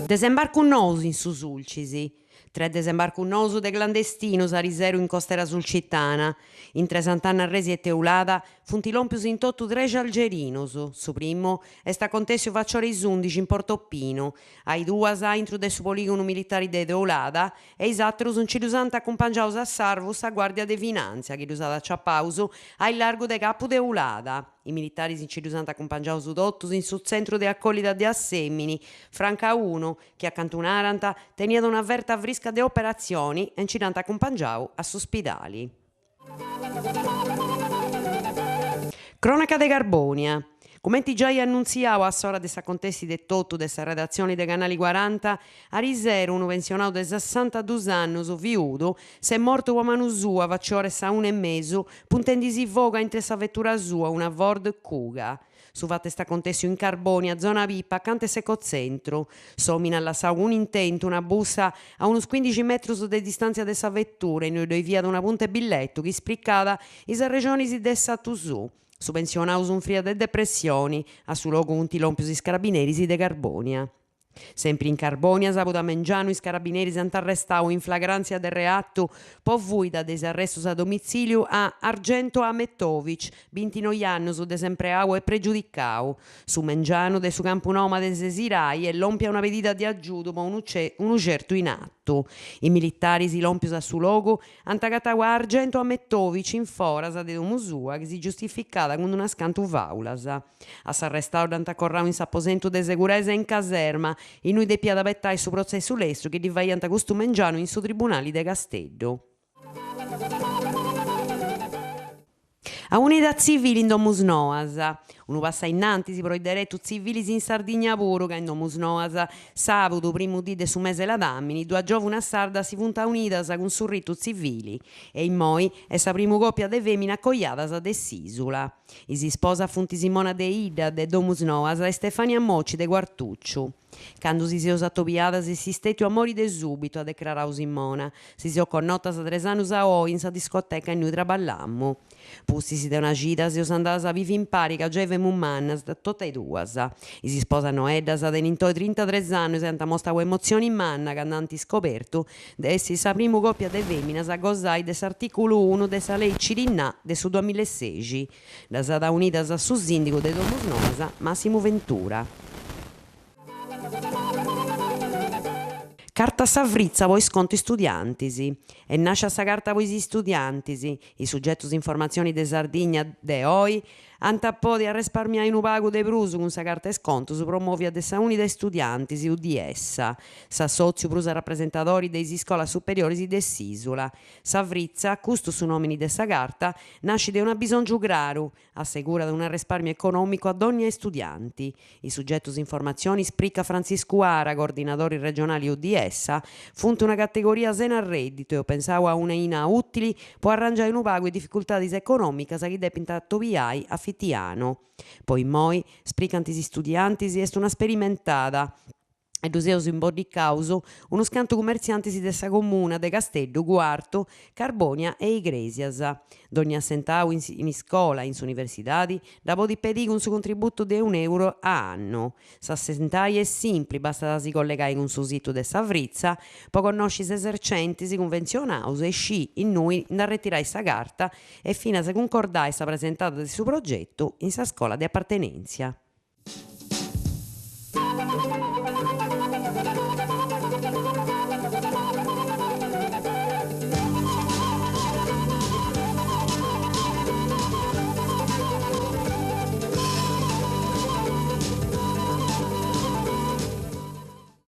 Desembarcu nou in su Sulcisi. 3 desembarcu nou de clandestinos a riseru in costera sulcitana. In tre Sant'Anna Resi e Teulada funt lompius in totu 3 algerinos. Su primo est acontessiu facciore 11 in Portoppino, ai duas a intru de su poligonu militari de Teulada e is atterus un cilus ant accumpangiaus a Sarvus a guardia de finanza, chi l'us at acciappausu ai largu de Capu Teulada. I militari in cilus ant accumpangiaus tottus in su centru de accolida de Assemini, Franca 1, che accantunarant teniat una verta vrisca de operazioni e ci ant accumpangiau a s'ospidali. Cronaca de Carbonia. Comenti già annunziavo a s'ora de s'acontessi de tottu de sa redazione de Canali 40, a riseru unu pensionau de 62 annos viudu, s'è morto uomanu sua, facciore sa 1 e mesu, puntendisi voga intre sa vettura sua, una Ford Kuga. Su fatte sta contessio in Carbonia, zona Pippa, accanto s'ecocentro. Somina alla sa un intento, una bussa a uns 15 metri de distanza de sa vettura, in noi via da una punta billetto, che spriccada is regioni si dessa su. Su pensionaus un fria de depressioni, a su logo un tilompius is carabinieri de Carbonia. Sempre in Carbonia, sabuta mengianu is carabinieri ant arrestau in flagranzia de reattu po vuida des arrestos a domiciliu a Argento Ametovic, 29 annos desempreau e pregiudicau. Su mengianu de su campu nomade de Sirai e lompia una pedida di aggiudu po unu certu in attu. I militari si lompius a su logo ant agatau a Argento Ametovic in foras de domu sua che si giustificada con una scantu faulas. A s'arrestau ant accorrau in s'apposentu de seguresa in caserma, in cui deppia da bettai su processo lestu che divaiant custu mengianu in su tribunali de Casteddu. A unità civili in Domus Noas. Unu passa innanti pro i deretu civilis in Sardigna puru, ca in Domus Noas sabudu, primu dì de su mese Ladamini, 2 giovuna sarda si funta unidas con su ritu civili e in moi è sa primu coppia de femina accogliadas de s'isula. Isi sposa funt Simona de Ida de Domus Noas e Stefania Mocci de Quartucciu. Cando si seus attopiadas si stetiu a mori de subito, a declarau Simona. Si seus connotas 3 annus a oi in sa discoteca in noi traballammo. Pussi si de una gita seus andadas a vivi in pari, ca già evemu mannas, tote e duas. Isi sposa noeddas de intoi 33 annos e ant mostrau emozioni in manna, ca andanti scopertu de essi sa primu coppia de feminas a gozai de s'articulu 1 de sa lei Cirinnà de su 2016. Las at unidas a su sindicu de Domus Noas, Massimo Ventura. Carta Savrizza voi sconto studiantisi. E nasce sa carta voi studiantisi. I suggettos informazioni de Sardigna de oi antapodi a risparmiare in pago de prusu con sa carta e sconto su promovia de sa unida studiantisi UDS. Sa sozio prusa rappresentatori dei scola superiori de s'isula. Savrizza, custo su nomini de sa carta, nasce de una bisongiu graru, assicura da un risparmio economico ad ogni studianti. I suggettos informazioni sprica Francisco Ara, coordinatori regionali UDS, funt una categoria sena a reddito e pensavo a una ina utili può arrangiare un pago e difficoltà economica sa chi depinta toviai affittiano. Poi moi spricanti si studianti si est una sperimentada e duseus in Bodicauso uno scanto commercianti si dessa comuna de Casteddu, Guarto, Carbonia e Igresias. Dogni assentau in scola, in universidadi, da podi pedì con su contributo de €1 a anno. S'assentai è simpli, basta da si collegai con su sito de Savrizza, poi conosci se esercenti si convenzionaus e sci in noi da retirai sa carta e fino a se concordai sa presentata del suo progetto in sa scuola di appartenenza.